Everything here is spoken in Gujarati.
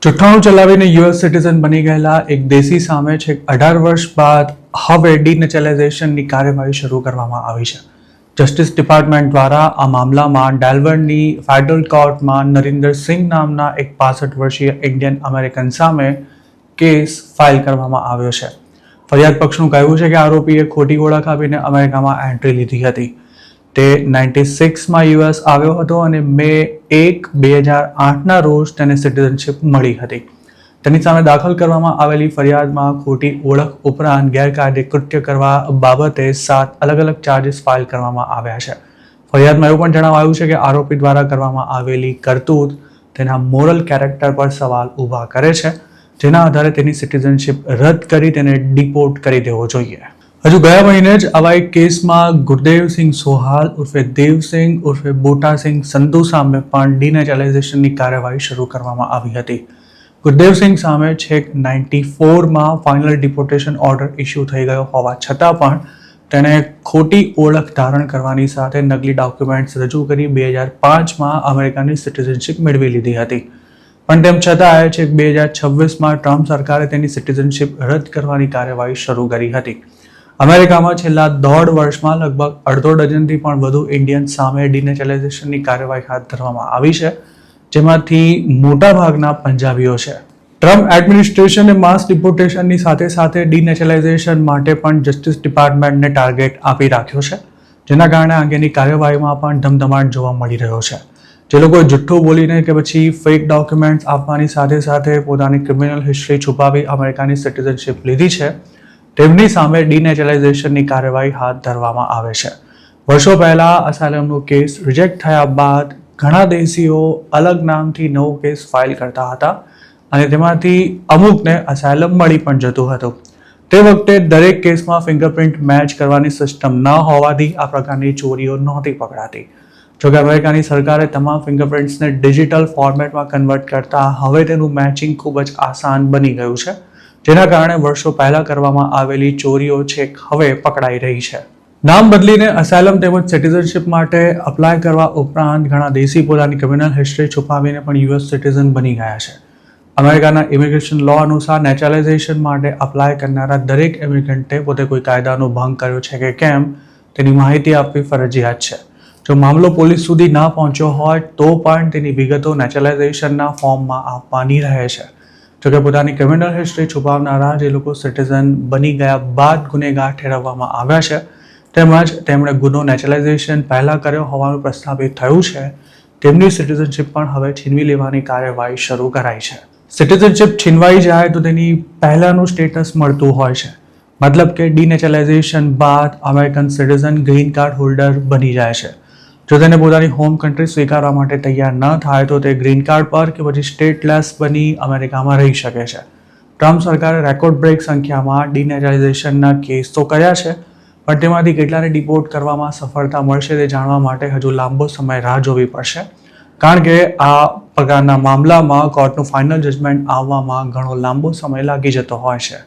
જુઠ્ઠાણું ચલાવીને યુએસ સિટીઝન બની ગયેલા એક દેશી સામે છેક 18 વર્ષ બાદ હવે ડિનેશનલાઇઝેશનની કાર્યવાહી શરૂ કરવામાં આવી છે. જસ્ટિસ ડિપાર્ટમેન્ટ દ્વારા આ મામલામાં ડેલવરની ફેડરલ કોર્ટમાં નરિન્દર સિંહ નામના એક 65 વર્ષીય ઇન્ડિયન અમેરિકન સામે કેસ ફાઇલ કરવામાં આવ્યો છે. ફરિયાદ પક્ષનું કહેવું છે કે આરોપીએ ખોટી ઓળખ આપીને અમેરિકામાં એન્ટ્રી લીધી હતી. તે 96માં યુએસ આવ્યો હતો અને મે 1, 2008ના રોજ તેને સિટીઝનશિપ મળી હતી. તેની સામે દાખલ કરવામાં આવેલી ફરિયાદમાં ખોટી ઓળખ ઉપરાંત ગેરકાયદે કૃત્ય કરવા બાબતે 7 અલગ અલગ ચાર્જીસ ફાઇલ કરવામાં આવ્યા છે. ફરિયાદમાં એવું પણ જણાવાયું છે કે આરોપી દ્વારા કરવામાં આવેલી કરતૂત તેના મોરલ કેરેક્ટર પર સવાલ ઊભા કરે છે, જેના આધારે તેની સિટીઝનશિપ રદ કરી તેને ડિપોર્ટ કરી દેવો જોઈએ. હજુ ગયા મહિને જ આવા એક કેસમાં ગુરદેવસિંહ સોહાલ ઉર્ફે દેવસિંહ ઉર્ફે બોટાસિંહ સંધુ સામે પણ ડિનેશનલાઇઝેશનની કાર્યવાહી શરૂ કરવામાં આવી હતી. ગુરદેવસિંહ સામે છેક 94માં ફાઇનલ ડિપોર્ટેશન ઓર્ડર ઇસ્યુ થઈ ગયો હોવા છતાં પણ તેણે ખોટી ઓળખ ધારણ કરવાની સાથે નકલી ડોક્યુમેન્ટ્સ રજૂ કરી 2005માં અમેરિકાની સિટીઝનશિપ મેળવી લીધી હતી. પણ તેમ છતાં છેક 2026માં ટ્રમ્પ સરકારે તેની સિટીઝનશિપ રદ કરવાની કાર્યવાહી શરૂ કરી હતી. અમેરિકામાં છેલ્લા 1.5 વર્ષમાં લગભગ અડધો ડઝનથી પણ વધુ ઇન્ડિયન સામે ડિનેશનલાઇઝેશનની કાર્યવાહી હાથ ધરવામાં આવી છે, જેમાંથી મોટાભાગના પંજાબીઓ છે. ટ્રમ્પ એડમિનિસ્ટ્રેશને માસ ડિપોર્ટેશનની સાથે સાથે ડિનેશનલાઇઝેશન માટે પણ જસ્ટિસ ડિપાર્ટમેન્ટને ટાર્ગેટ આપી રાખ્યો છે, જેના કારણે અંગેની કાર્યવાહીમાં પણ ધમધમાટ જોવા મળી રહ્યો છે. જે લોકોએ જુઠ્ઠું બોલીને કે પછી ફેક ડોક્યુમેન્ટ્સ આપવાની સાથે સાથે પોતાની ક્રિમિનલ હિસ્ટ્રી છુપાવી અમેરિકાની સિટીઝનશિપ લીધી છે, તેમની સામે ડિનેશનલાઇઝેશનની કાર્યવાહી હાથ ધરવામાં આવે છે. વર્ષો પહેલા અસાયલમનો કેસ રિજેક્ટ થયા બાદ ઘણા દેશીઓ અલગ નામથી નવો કેસ ફાઇલ કરતા હતા અને તેમાંથી અમુકને અસાયલમ મળી પણ જતું હતું. તે વખતે દરેક કેસમાં ફિંગરપ્રિન્ટ મેચ કરવાની સિસ્ટમ ન હોવાથી આ પ્રકારની ચોરીઓ નહોતી પકડાતી. જોકે અમેરિકાની સરકારે તમામ ફિંગરપ્રિન્ટ્સને ડિજિટલ ફોર્મેટમાં કન્વર્ટ કરતા હવે તેનું મેચિંગ ખૂબ જ આસાન બની ગયું છે, જેના કારણે વર્ષો પહેલા કરવામાં આવેલી ચોરીઓ છેક હવે પકડાઈ રહી છે. નામ બદલીને અસાયલમ તેમજ સિટીઝનશિપ માટે અપ્લાય કરવા ઉપરાંત ઘણા દેશી પોતાની ક્રિમિનલ હિસ્ટ્રી છુપાવીને પણ યુએસ સિટીઝન બની ગયા છે. અમેરિકાના ઇમિગ્રેશન લો અનુસાર નેચરલાઇઝેશન માટે અપ્લાય કરનારા દરેક ઇમિગ્રન્ટે પોતે કોઈ કાયદાનો ભંગ કર્યો છે કે કેમ તેની માહિતી આપવી ફરજિયાત છે. જો મામલો પોલીસ સુધી ના પહોંચ્યો હોય તો પણ તેની વિગતો નેચરલાઇઝેશનના ફોર્મમાં આપવાની રહે છે. જોકે પોતાની ક્રિમિનલ હિસ્ટ્રી છુપાવનારા જે લોકો સિટીઝન બની ગયા બાદ ગુનેગાર ઠેરવવામાં આવ્યા છે, તેમજ તેમણે ગુનો નેચરલાઇઝેશન પહેલા કર્યો હોવાનું પ્રસ્થાપિત થયું છે, તેમની સિટીઝનશિપ પણ હવે છીનવી લેવાની કાર્યવાહી શરૂ કરાઈ છે. સિટીઝનશિપ છીનવાઈ જાય તો તેની પહેલાનું સ્ટેટસ મળતું હોય છે, મતલબ કે ડિનેશનલાઇઝેશન બાદ American citizen green card holder બની જાય છે. જો તેને પોતાની હોમ કન્ટ્રી સ્વીકારવા માટે તૈયાર ન થાય તો તે ગ્રીન કાર્ડ પર કે પછી સ્ટેટલેસ બની અમેરિકામાં રહી શકે છે. ટ્રમ્પ સરકારે રેકોર્ડ બ્રેક સંખ્યામાં ડિનેશનલાઇઝેશનના કેસ તો કર્યા છે, પણ તેમાંથી કેટલાને ડિપોર્ટ કરવામાં સફળતા મળશે તે જાણવા માટે હજુ લાંબો સમય રાહ જોવી પડશે, કારણ કે આ પ્રકારના મામલામાં કોર્ટનું ફાઇનલ જજમેન્ટ આવવામાં ઘણો લાંબો સમય લાગી જતો હોય છે.